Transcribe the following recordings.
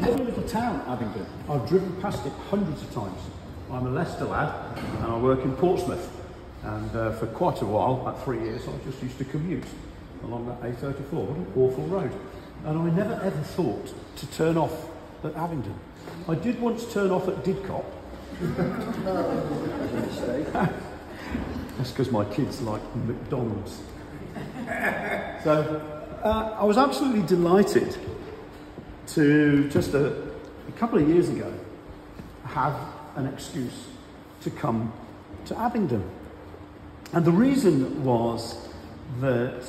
Lovely little town, Abingdon. I've driven past it hundreds of times. I'm a Leicester lad and I work in Portsmouth. And for quite a while, about 3 years, I just used to commute along that A34. What an awful road. And I never ever thought to turn off at Abingdon. I did once turn off at Didcot. That's because my kids like McDonald's. So I was absolutely delighted to just a couple of years ago have an excuse to come to Abingdon. And the reason was that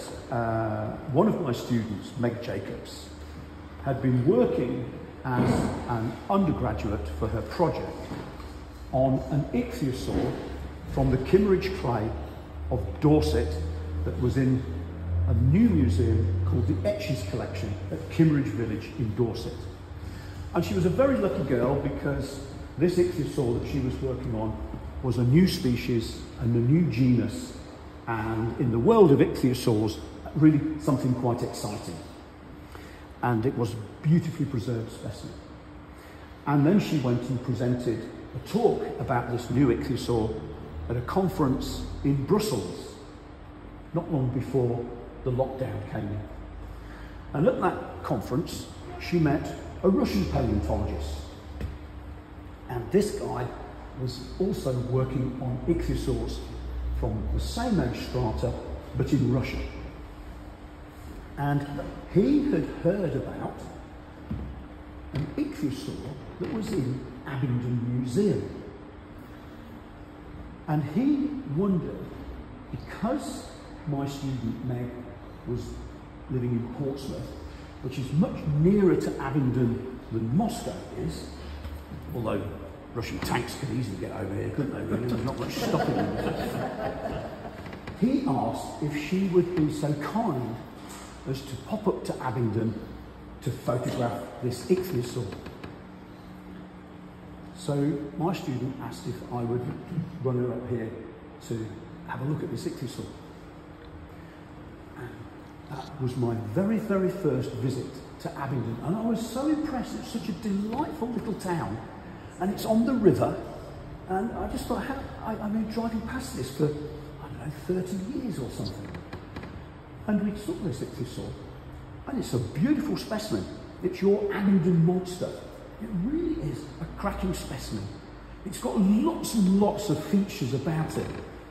one of my students, Meg Jacobs, had been working as an undergraduate for her project on an ichthyosaur from the Kimmeridge clay of Dorset that was in a new museum called the Etches Collection at Kimmeridge Village in Dorset. And she was a very lucky girl because this ichthyosaur that she was working on was a new species and a new genus, and in the world of ichthyosaurs, really something quite exciting. And it was a beautifully preserved specimen. And then she went and presented a talk about this new ichthyosaur at a conference in Brussels, not long before the lockdown came in. And at that conference, she met a Russian paleontologist. And this guy was also working on ichthyosaurs from the same age strata, but in Russia. And he had heard about an ichthyosaur that was in Abingdon Museum. And he wondered, because my student Meg was living in Portsmouth, which is much nearer to Abingdon than Moscow is, although Russian tanks could easily get over here, couldn't they really? There's not much stopping them. He asked if she would be so kind as to pop up to Abingdon to photograph this ichthyosaur. So my student asked if I would run her up here to have a look at this ichthyosaur. And that was my very, very first visit to Abingdon. And I was so impressed. It's such a delightful little town. And it's on the river. And I just thought, I've been driving past this for, I don't know, 30 years or something. And we saw this ichthyosaur. And it's a beautiful specimen. It's your Abingdon monster. It really is a cracking specimen. It's got lots and lots of features about it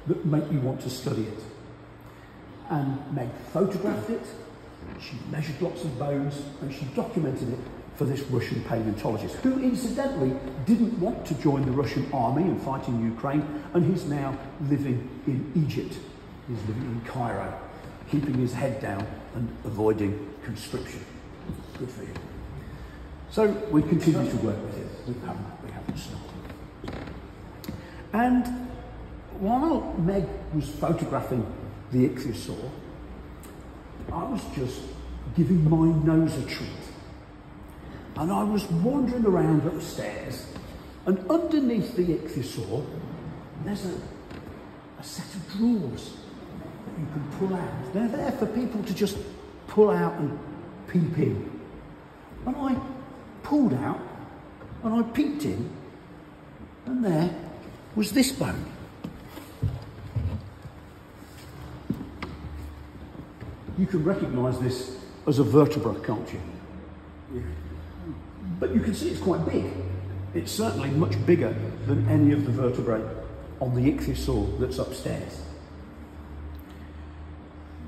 that make you want to study it. And Meg photographed it, she measured lots of bones, and she documented it for this Russian paleontologist, who incidentally didn't want to join the Russian army and fight in Ukraine, and he's now living in Egypt. He's living in Cairo, keeping his head down and avoiding conscription. Good for him. So we continue to work with it. We haven't stopped. And while Meg was photographing the ichthyosaur, I was just giving my nose a treat. And I was wandering around upstairs, and underneath the ichthyosaur, there's a set of drawers that you can pull out. They're there for people to just pull out and peep in. And I pulled out, and I peeped in, and there was this bone. You can recognise this as a vertebra, can't you? Yeah. But you can see it's quite big. It's certainly much bigger than any of the vertebrae on the ichthyosaur that's upstairs.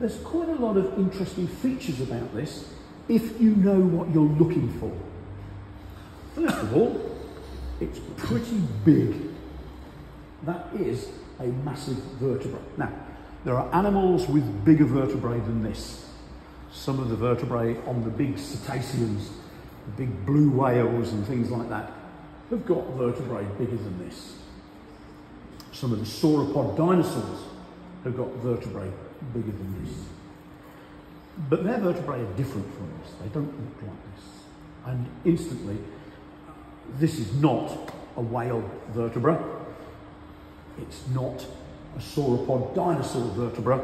There's quite a lot of interesting features about this if you know what you're looking for. First of all, it's pretty big. That is a massive vertebra. Now, there are animals with bigger vertebrae than this. Some of the vertebrae on the big cetaceans, the big blue whales and things like that, have got vertebrae bigger than this. Some of the sauropod dinosaurs have got vertebrae bigger than this. But their vertebrae are different from this. They don't look like this. And instantly, this is not a whale vertebra. It's not a sauropod dinosaur vertebra.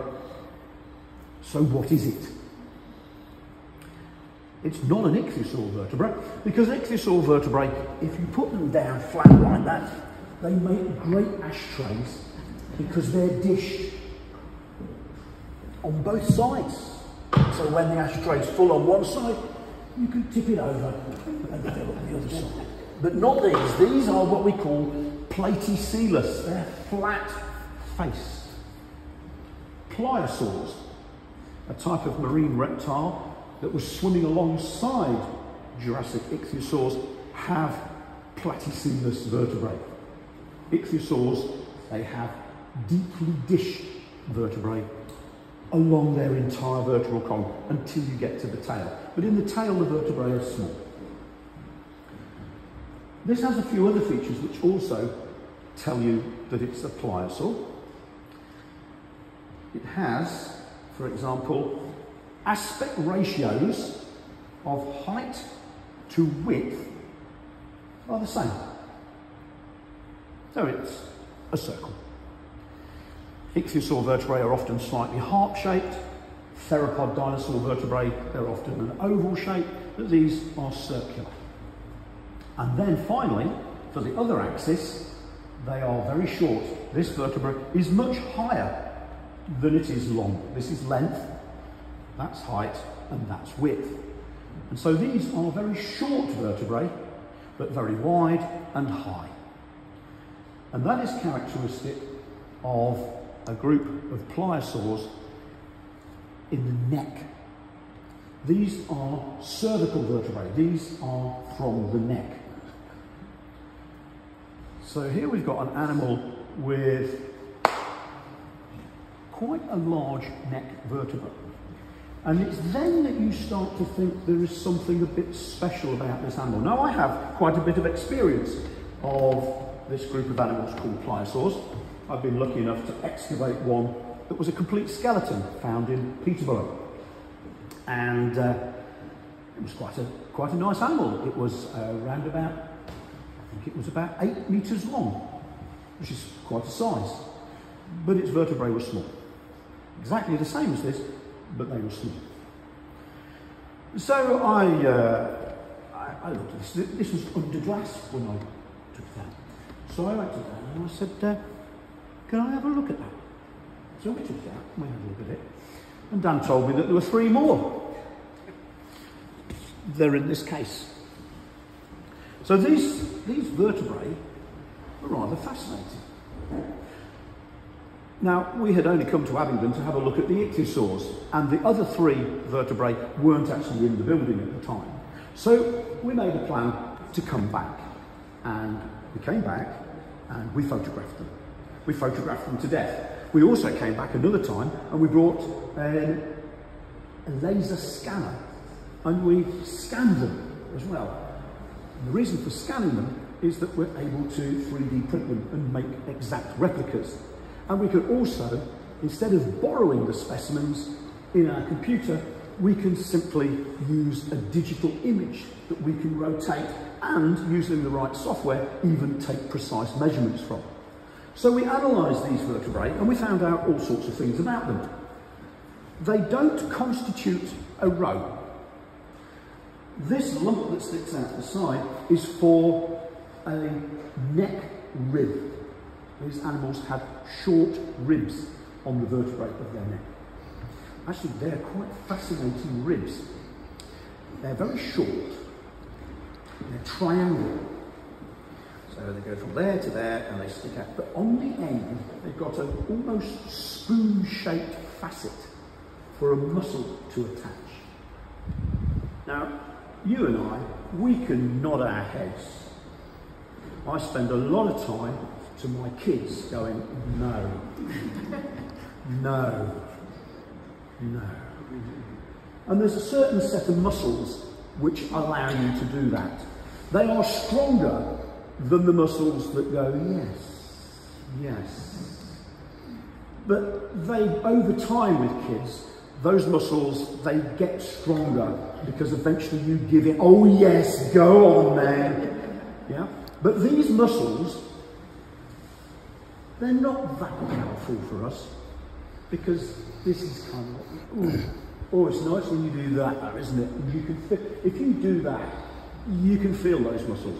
So what is it? It's not an ichthyosaur vertebra, because ichthyosaur vertebrae, if you put them down flat like that, they make great ashtrays because they're dished on both sides. So when the ashtray is full on one side, you can tip it over and fill up the other side. But not these. These are what we call Plyosaurus. They're flat-faced. Pliosaurs, a type of marine reptile that was swimming alongside Jurassic ichthyosaurs, have Plyosaurus vertebrae. Ichthyosaurs, they have deeply dished vertebrae along their entire vertebral column until you get to the tail. But in the tail, the vertebrae are small. This has a few other features which also tell you that it's a pliosaur. It has, for example, aspect ratios of height to width are the same. So it's a circle. Ichthyosaur vertebrae are often slightly harp-shaped. Theropod dinosaur vertebrae, they're often an oval shape, but these are circular. And then finally, for the other axis, they are very short. This vertebra is much higher than it is long. This is length, that's height, and that's width. And so these are very short vertebrae, but very wide and high. And that is characteristic of a group of pliosaurs in the neck. These are cervical vertebrae. These are from the neck. So here we've got an animal with quite a large neck vertebra. And it's then that you start to think there is something a bit special about this animal. Now, I have quite a bit of experience of this group of animals called pliosaurs. I've been lucky enough to excavate one that was a complete skeleton found in Peterborough. And it was quite a nice animal. It was around about, I think it was about 8 metres long, which is quite a size. But its vertebrae were small. Exactly the same as this, but they were small. So I looked at this. This was under glass when I took it out. So I went to Dan and I said, can I have a look at that? So we took it out and we had a look at it. And Dan told me that there were 3 more. They're in this case. So these vertebrae are rather fascinating. Now, we had only come to Abingdon to have a look at the ichthyosaurs, and the other 3 vertebrae weren't actually in the building at the time. So we made a plan to come back, and we came back and we photographed them. We photographed them to death. We also came back another time and we brought a laser scanner and we scanned them as well. And the reason for scanning them is that we're able to 3D print them and make exact replicas. And we could also, instead of borrowing the specimens in our computer, we can simply use a digital image that we can rotate and, using the right software, even take precise measurements from. So we analysed these vertebrae and we found out all sorts of things about them. They don't constitute a row. This lump that sticks out the side is for a neck rib. These animals have short ribs on the vertebrae of their neck. Actually, they're quite fascinating ribs. They're very short. They're triangular. So they go from there to there and they stick out. But on the end, they've got an almost spoon-shaped facet for a muscle to attach. Now, you and I, we can nod our heads. I spend a lot of time to my kids going, no, no, no. And there's a certain set of muscles which allow you to do that. They are stronger than the muscles that go, yes, yes. But they, over time with kids, those muscles, they get stronger because eventually you give it, oh yes, go on then. Yeah? But these muscles, they're not that powerful for us because this is kind of like, ooh, Oh, it's nice when you do that, though, isn't it? And you can if you do that, you can feel those muscles.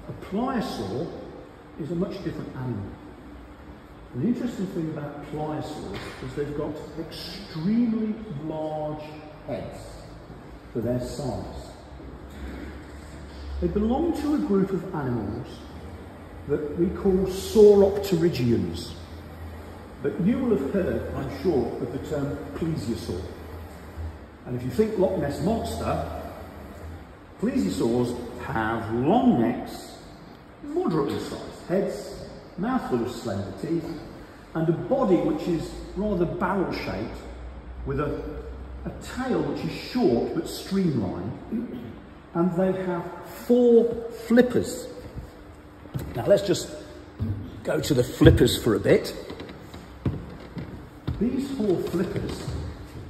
A pliosaur is a much different animal. And the interesting thing about pliosaurs is they've got extremely large heads for their size. They belong to a group of animals that we call sauropterygians. But you will have heard, I'm sure, of the term Pliosaur. And if you think Loch Ness Monster, Pliosaurs have long necks, moderately sized heads, mouthful of slender teeth, and a body which is rather barrel-shaped with a tail which is short but streamlined, and they have 4 flippers. Now let's just go to the flippers for a bit. These 4 flippers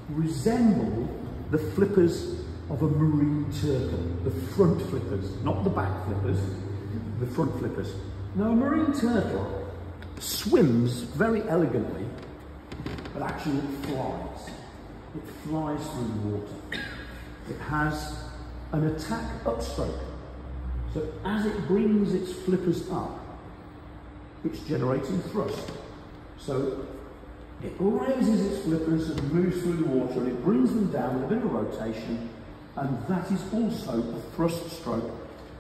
resemble the flippers of a marine turtle, the front flippers, not the back flippers, the front flippers. Now a marine turtle swims very elegantly, but actually it flies. It flies through the water. It has an attack upstroke. So as it brings its flippers up, it's generating thrust. So it raises its flippers and moves through the water, and it brings them down with a bit of rotation, and that is also a thrust stroke,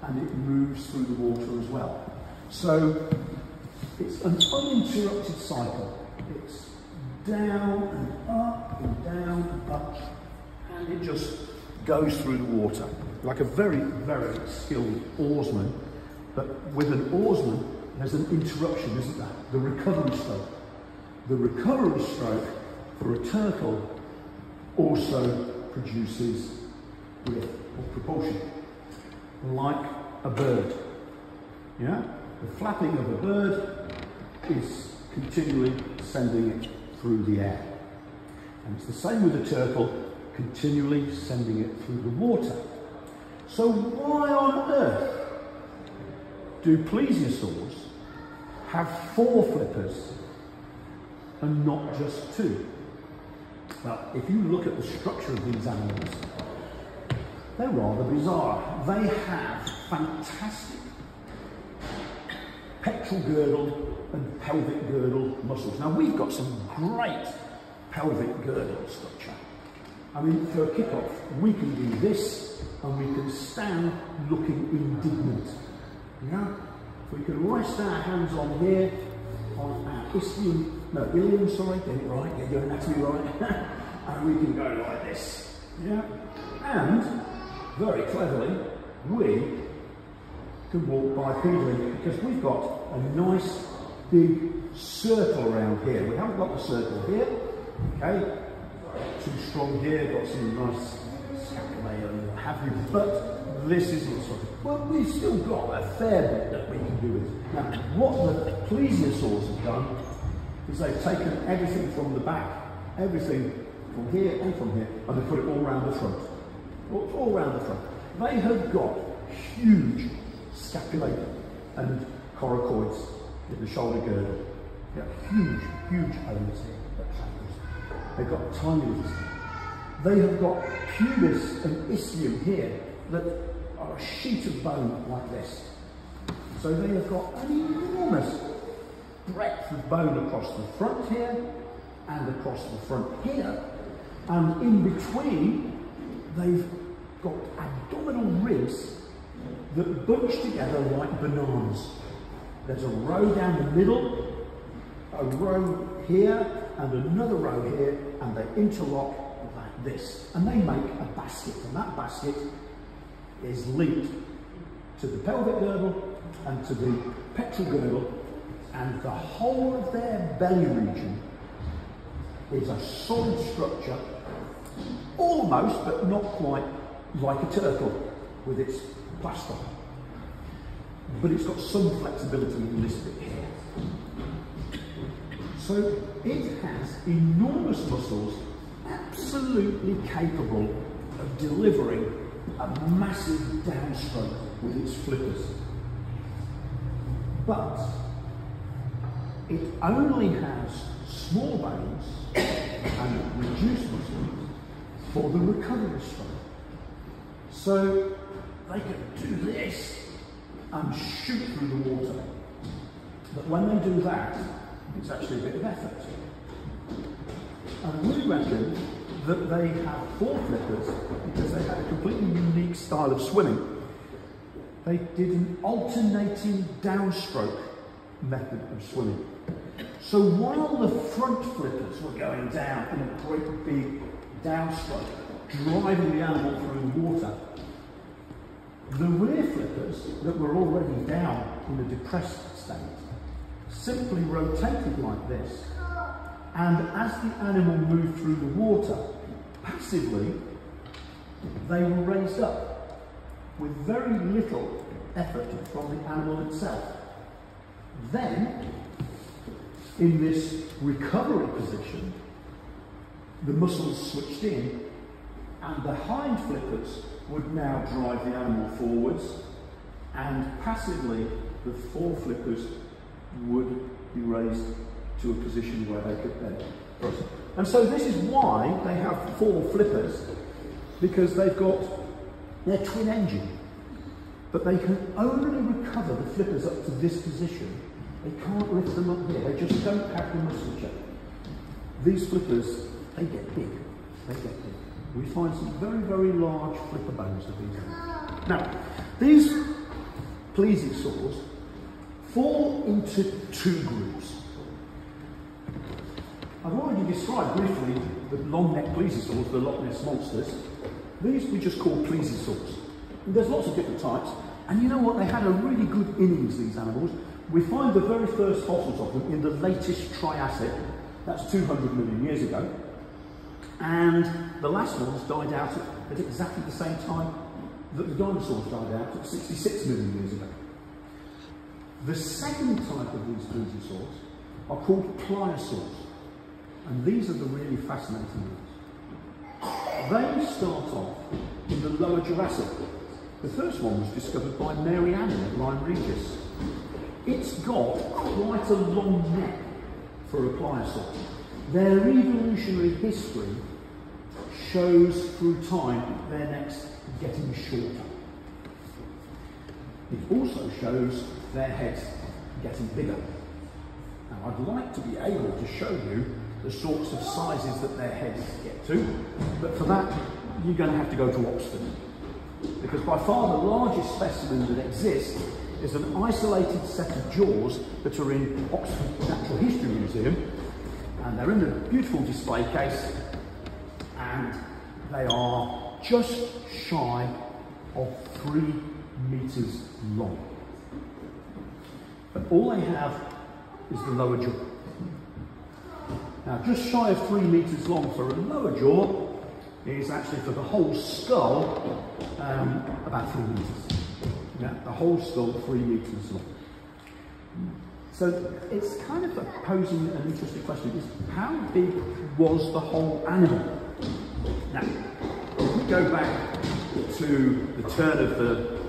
and it moves through the water as well. So it's an uninterrupted cycle. It's down and up and down and up, and it just goes through the water like a very, very skilled oarsman. But with an oarsman, there's an interruption, isn't there? The recovery stroke. The recovery stroke for a turtle also produces lift or propulsion, like a bird. Yeah? The flapping of a bird is continually sending it through the air. And it's the same with a turtle, continually sending it through the water. So why on earth do plesiosaurs have 4 flippers and not just 2? Well, if you look at the structure of these animals, they're rather bizarre. They have fantastic pectoral girdle and pelvic girdle muscles. Now, we've got some great pelvic girdle structure. I mean, for a kick-off, we can do this, and we can stand looking indignant. Yeah? We can rest our hands on here, on our ilium, sorry, get it right, get your anatomy right, and we can go like this. Yeah? And, very cleverly, we can walk bipedally, because we've got a nice big circle around here. We haven't got the circle here, okay? Too strong here, got some nice scapulae and what have you, but this isn't sort of, well, we've still got a fair bit that we can do with. Now, what the plesiosaurs have done is they've taken everything from the back, everything from here and from here, and they put it all around the front. All around the front. They have got huge scapulae and coracoids in the shoulder girdle. Yeah, huge, huge elements here. They've got tiny little. They have got pubis and ischium here that are a sheet of bone like this. So they have got an enormous breadth of bone across the front here and across the front here. And in between, they've got abdominal ribs that bunch together like bananas. There's a row down the middle, a row here, and another row here, and they interlock like this. And they make a basket, and that basket is linked to the pelvic girdle and to the pectoral girdle, and the whole of their belly region is a solid structure, almost, but not quite, like a turtle with its plastron. But it's got some flexibility in this bit here. So it has enormous muscles, absolutely capable of delivering a massive downstroke with its flippers. But it only has small bones and reduce muscles for the recovery stroke. So they can do this and shoot through the water. But when they do that, it's actually a bit of effort. And we reckon that they have 4 flippers because they had a completely unique style of swimming. They did an alternating downstroke method of swimming. So while the front flippers were going down in a great big downstroke, driving the animal through the water, the rear flippers that were already down in a depressed state simply rotated like this, and as the animal moved through the water, passively, they were raised up with very little effort from the animal itself. Then, in this recovery position, the muscles switched in, and the hind flippers would now drive the animal forwards, and passively the 4 flippers would be raised to a position where they could then cross. And so this is why they have 4 flippers, because they've got their twin engine, but they can only recover the flippers up to this position. They can't lift them up here. They just don't have the musculature. These flippers, they get big. They get big. We find some very, very large flipper bones of these animals. Now, these plesiosaurs fall into 2 groups. I've already described briefly the long-necked plesiosaurs, the Loch Ness monsters. These we just call plesiosaurs. And there's lots of different types. And you know what? They had a really good innings, these animals. We find the very first fossils of them in the latest Triassic. That's 200 million years ago. And the last ones died out at exactly the same time that the dinosaurs died out at 66 million years ago. The second type of these plesiosaurs are called Plyosaurs, and these are the really fascinating ones. They start off in the lower Jurassic. The first one was discovered by Mary Anning at Lyme Regis. It's got quite a long neck for a pliosaur. Their evolutionary history shows through time their necks getting shorter. It also shows their heads getting bigger. Now, I'd like to be able to show you the sorts of sizes that their heads get to, but for that you're going to have to go to Oxford, because by far the largest specimen that exists is an isolated set of jaws that are in Oxford Natural History Museum, and they're in a beautiful display case, and they are just shy of 3 meters long. But all they have is the lower jaw. Now, just shy of 3 meters long for a lower jaw is actually for the whole skull about 3 meters. Yeah, the whole skull 3 meters long. So it's kind of posing an interesting question: is how big was the whole animal? Now, if we go back to the turn of the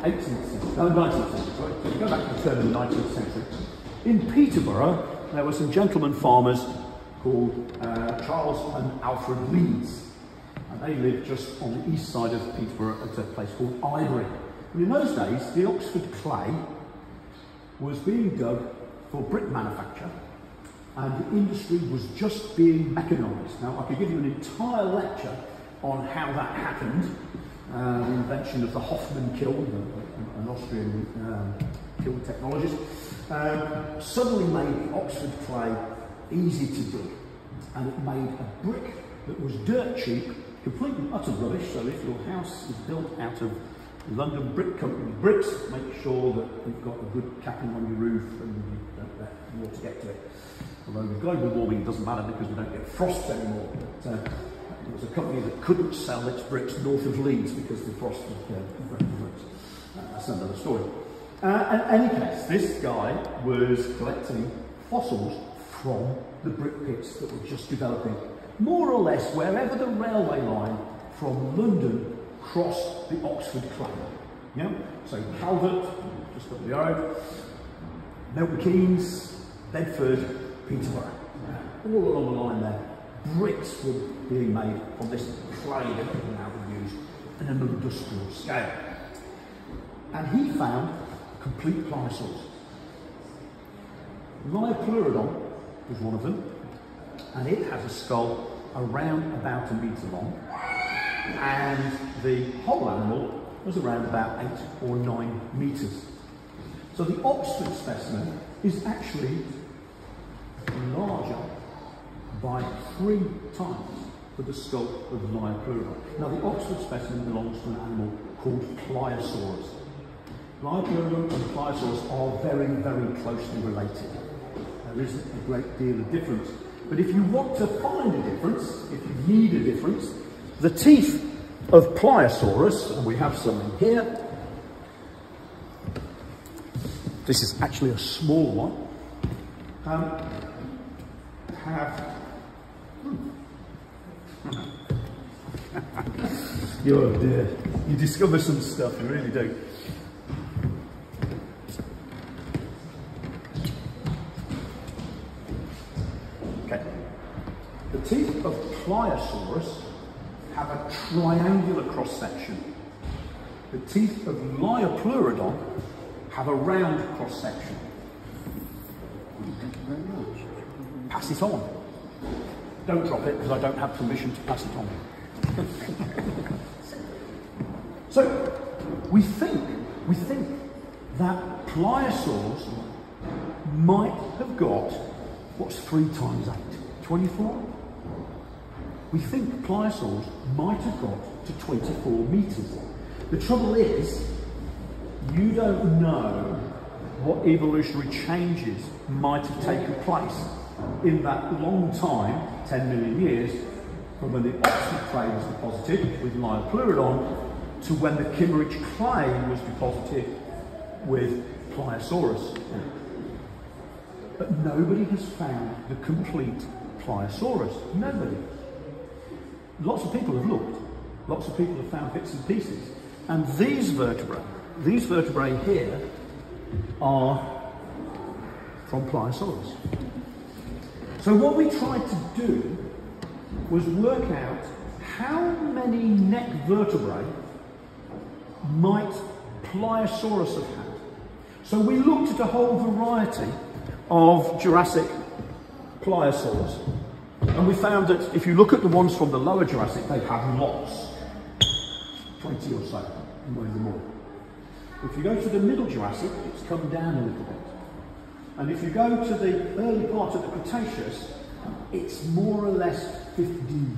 19th century, sorry, if we go back to the turn of the 19th century, in Peterborough there were some gentleman farmers called Charles and Alfred Leeds, and they lived just on the east side of Peterborough at a place called Ivory. And in those days, the Oxford clay was being dug for brick manufacture, and the industry was just being mechanised. Now, I could give you an entire lecture on how that happened. The invention of the Hoffman kiln, an Austrian kiln technologist, suddenly made the Oxford clay easy to dig, and it made a brick that was dirt cheap, completely utter rubbish. So if your house is built out of London Brick Company bricks, make sure that you've got a good capping on your roof and you don't let water get to it. Although with global warming it doesn't matter because we don't get frosts anymore. But it was a company that couldn't sell its bricks north of Leeds because the frost was breaking the bricks. That's another story. In any case, this guy was collecting fossils from the brick pits that were just developing, more or less wherever the railway line from London crossed the Oxford clay. Yeah? So Calvert, just up the road, Milton Keynes, Bedford, Peterborough, all along the line there. bricks were being made from this clay that people now would use in an industrial scale. And he found complete pliosaurs. Pliopleurodon was one of them, and it has a skull around about 1 metre long, and the whole animal was around about 8 or 9 metres. So the Oxford specimen is actually larger by 3 times for the skull of Pliopleurodon. Now the Oxford specimen belongs to an animal called Plyosaurus. Pliopleurodon and Plyosaurus are very, very closely related. There isn't a great deal of difference. But if you want to find a difference, if you need a difference, the teeth of Plyosaurus, and we have some in here, this is actually a small one, oh dear, you discover some stuff, you really do. Okay, the teeth of Plyosaurus have a triangular cross-section. The teeth of Pliopleurodon have a round cross-section. Thank you very much. Pass it on. Don't drop it, because I don't have permission to pass it on. So, we think that Pliosaurs might have got, what's 3 times 8? 24? We think Pliosaurs might have got to 24 metres. The trouble is, you don't know what evolutionary changes might have taken place in that long time, 10 million years, from when the Oxford clay was deposited with Pliopleurodon to when the Kimmeridge clay was deposited with Pliosaurus. But nobody has found the complete Pliosaurus. Nobody. Lots of people have looked. Lots of people have found bits and pieces. And these vertebrae here are from Pliosaurus. So what we tried to do was work out how many neck vertebrae might Pliosaurus have had. So we looked at a whole variety of Jurassic Pliosaurs. And we found that if you look at the ones from the lower Jurassic, they have lots. 20 or so, maybe more. If you go to the middle Jurassic, it's come down a little bit. And if you go to the early part of the Cretaceous, it's more or less 15.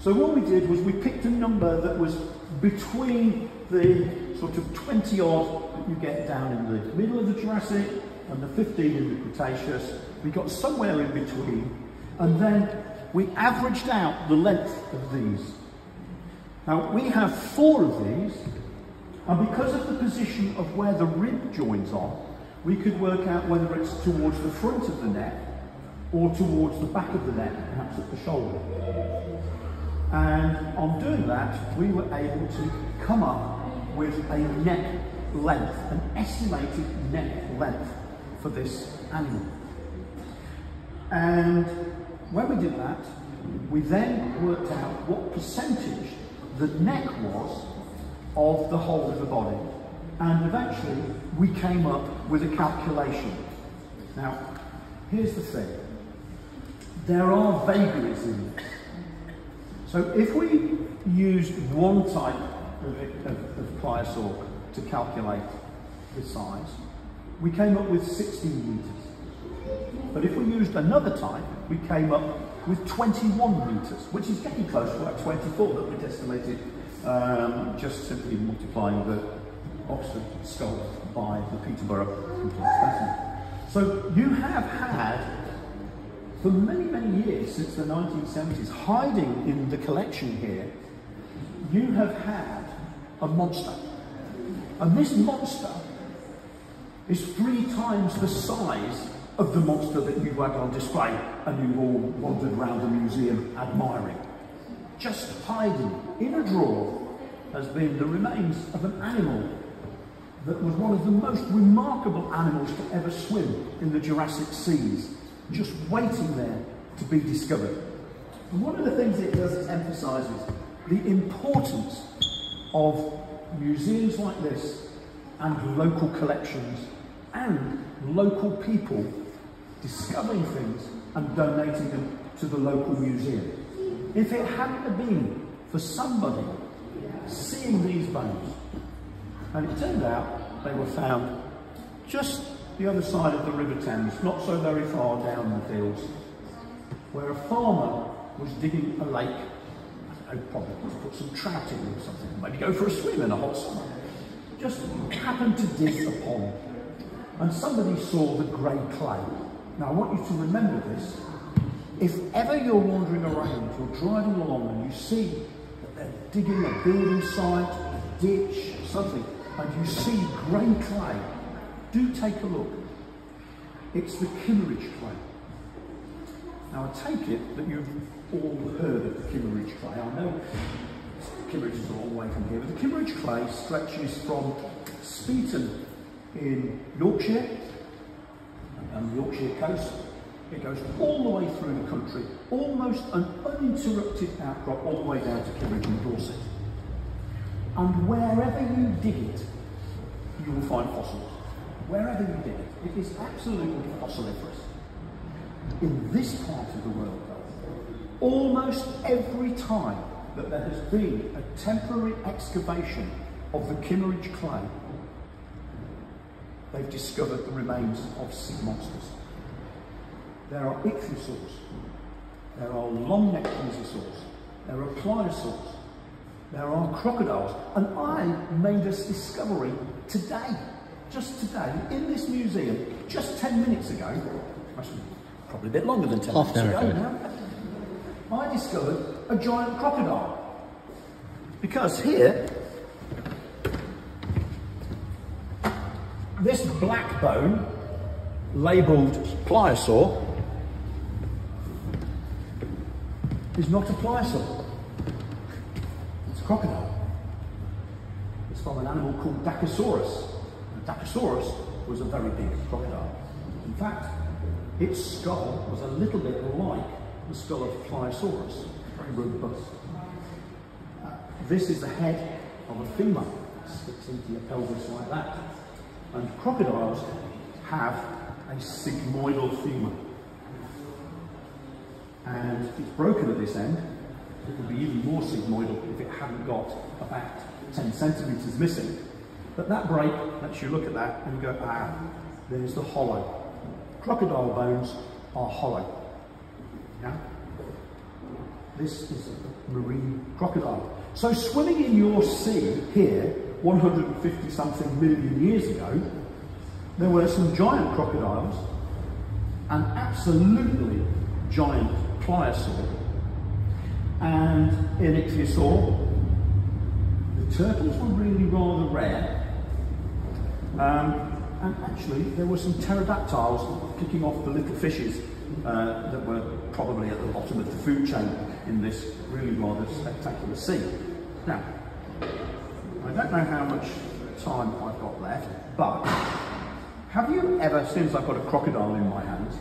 So what we did was we picked a number that was between the sort of 20 odd that you get down in the middle of the Jurassic and the 15 in the Cretaceous. We got somewhere in between, and then we averaged out the length of these. Now we have 4 of these, and because of the position of where the rib joins are, we could work out whether it's towards the front of the neck or towards the back of the neck, perhaps at the shoulder. And on doing that, we were able to come up with a neck length, an estimated neck length for this animal. And when we did that, we then worked out what percentage the neck was of the whole of the body. And eventually, we came up with a calculation. Now, here's the thing. There are vagaries in this. So if we used one type of Pliosaur to calculate the size, we came up with 16 metres. But if we used another type, we came up with 21 metres, which is getting close to that 24 that we'd estimated, just simply multiplying the Oxford skull by the Peterborough complete specimen. So you have had, for many, many years, since the 1970s, hiding in the collection here, you have had a monster. And this monster is 3 times the size of the monster that you had on display and you've all wandered around the museum admiring. Just hiding in a drawer has been the remains of an animal that was one of the most remarkable animals to ever swim in the Jurassic seas, just waiting there to be discovered. And one of the things it does is emphasises the importance of museums like this and local collections and local people discovering things and donating them to the local museum. If it hadn't been for somebody seeing these bones, and it turned out they were found just the other side of the River Thames, not so very far down the fields, where a farmer was digging a lake, I don't know, probably to put some trout in or something, maybe go for a swim in a hot summer. Just happened to dig a pond, and somebody saw the grey clay. Now I want you to remember this. If ever you're wandering around, you're driving along and you see that they're digging a building site, a ditch, something, and you see grey clay, do take a look. It's the Kimmeridge clay. Now I take it that you've all heard of the Kimmeridge clay. I know Kimmeridge is a long way from here, but the Kimmeridge clay stretches from Speeton in Yorkshire and the Yorkshire coast. It goes all the way through the country, almost an uninterrupted outcrop all the way down to Kimmeridge in Dorset. And wherever you dig it, you will find fossils. Wherever you dig it, it is absolutely fossiliferous. In this part of the world, though, almost every time that there has been a temporary excavation of the Kimmeridge clay, they've discovered the remains of sea monsters. There are ichthyosaurs, there are long-necked plesiosaurs, there are pliosaurs, there are crocodiles, and I made this discovery today, just today, in this museum, just 10 minutes ago, probably a bit longer than 10 minutes ago now, I discovered a giant crocodile. Because here, this black bone, labelled Pliosaur, is not a Pliosaur. It's a crocodile. It's from an animal called Dakosaurus. And Dakosaurus was a very big crocodile. In fact, its skull was a little bit like the skull of Plyosaurus, very robust. This is the head of a femur. It sticks into your pelvis like that. And crocodiles have a sigmoidal femur. And it's broken at this end. It would be even more sigmoidal if it hadn't got about 10 centimetres missing. But that break lets you look at that and go, ah, there's the hollow. Crocodile bones are hollow. Yeah? This is a marine crocodile. So swimming in your sea here, 150 something million years ago, there were some giant crocodiles, an absolutely giant pliosaur, and an ichthyosaur. The turtles were really rather rare, and actually there were some pterodactyls picking off the little fishes that were probably at the bottom of the food chain in this really rather spectacular sea. Now, I don't know how much time I've got left, but have you ever, since I've got a crocodile in my hands,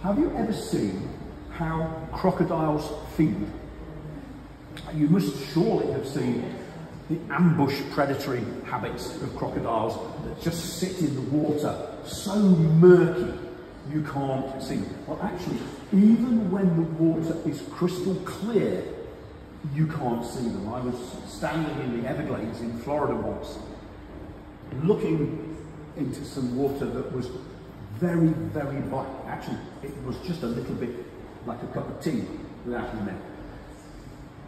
have you ever seen how crocodiles feed? You must surely have seen the ambush predatory habits of crocodiles that just sit in the water, so murky you can't see. Well, actually, even when the water is crystal clear, you can't see them. I was standing in the Everglades in Florida once, looking into some water that was very, very black. Actually, it was just a little bit like a cup of tea without the milk.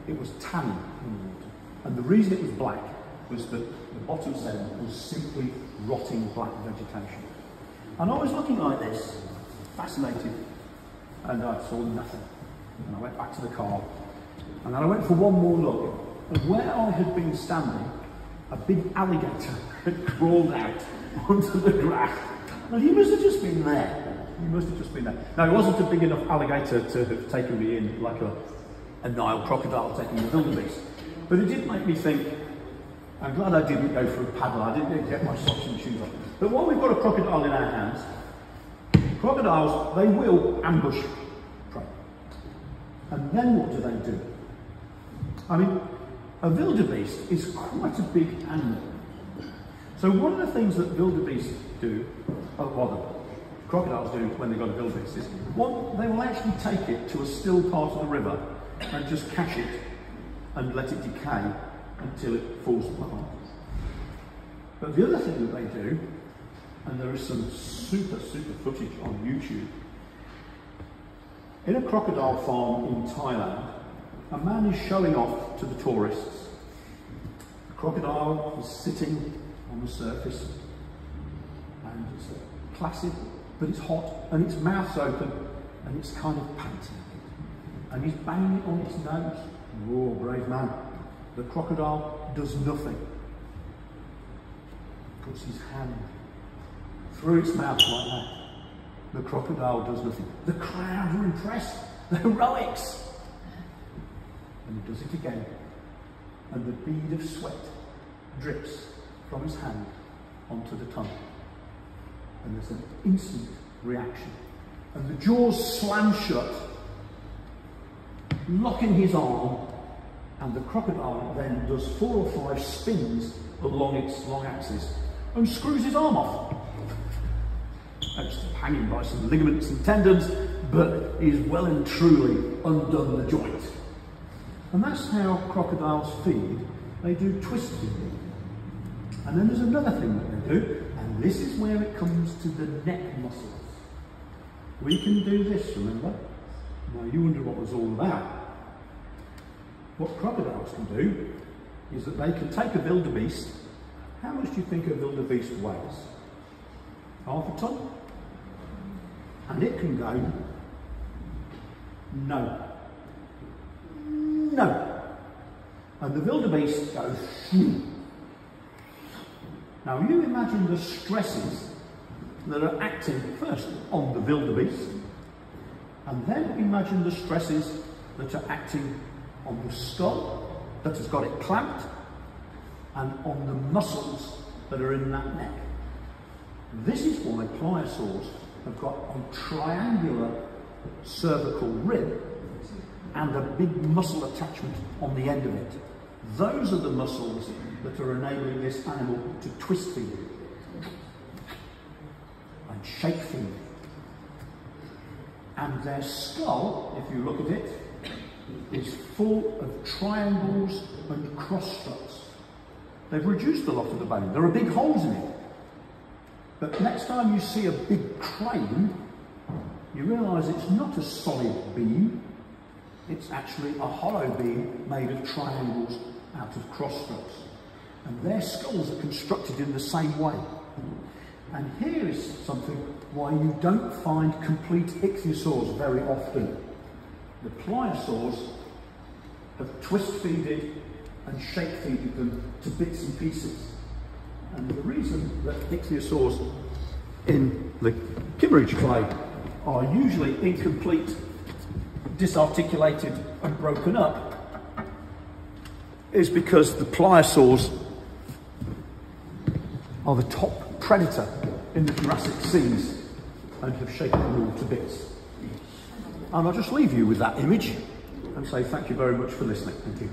It was tannin in the water. And the reason it was black was that the bottom sediment was simply rotting black vegetation. And I was looking like this, fascinated, and I saw nothing. And I went back to the car, and then I went for one more look. And where I had been standing, a big alligator had crawled out onto the grass. Well, he must have just been there. He must have just been there. Now, it wasn't a big enough alligator to have taken me in like a Nile crocodile taking the wildebeest. But it did make me think, I'm glad I didn't go for a paddle. I didn't get my socks and shoes on. But while we've got a crocodile in our hands, crocodiles, they will ambush prey. And then what do? I mean, a wildebeest is quite a big animal. So one of the things that wildebeest do, well, the crocodiles do when they've got a wildebeest, is one, they will actually take it to a still part of the river and just catch it and let it decay until it falls apart. But the other thing that they do, and there is some super footage on YouTube, in a crocodile farm in Thailand, a man is showing off to the tourists. The crocodile is sitting on the surface, and it's placid, but it's hot, and its mouth's open, and it's kind of panting. And he's banging it on its nose. Oh, brave man. The crocodile does nothing. Puts his hand through its mouth like that. The crocodile does nothing. The crowd are impressed. The heroics. And he does it again. And the bead of sweat drips from his hand onto the tongue. And there's an instant reaction. And the jaws slam shut, locking his arm, and the crocodile then does 4 or 5 spins along its long axis and screws his arm off. It's hanging by some ligaments and tendons, but he's well and truly undone the joint. And that's how crocodiles feed. They do twist feeding. And then there's another thing that they do, and this is where it comes to the neck muscles. We can do this, remember? Now you wonder what it was all about. What crocodiles can do is that they can take a wildebeest. How much do you think a wildebeest weighs? Half a ton? And it can go, no. And the wildebeest goes, Now you imagine the stresses that are acting first on the wildebeest, and then imagine the stresses that are acting on the skull that has got it clamped, and on the muscles that are in that neck. This is why pliosaurs have got a triangular cervical rib and a big muscle attachment on the end of it. Those are the muscles that are enabling this animal to twist feed and shake feed. And their skull, if you look at it, is full of triangles and cross struts. They've reduced a lot of the bone. There are big holes in it. But next time you see a big crane, you realise it's not a solid beam. It's actually a hollow beam made of triangles out of cross struts. And their skulls are constructed in the same way. And here is something why you don't find complete ichthyosaurs very often. The pliosaurs have twist-feeded and shake-feeded them to bits and pieces. And the reason that ichthyosaurs in the Kimmeridge clay are usually incomplete, disarticulated and broken up is because the pliosaurs are the top predator in the Jurassic seas and have shaken them all to bits. And I'll just leave you with that image and say thank you very much for listening. Thank you.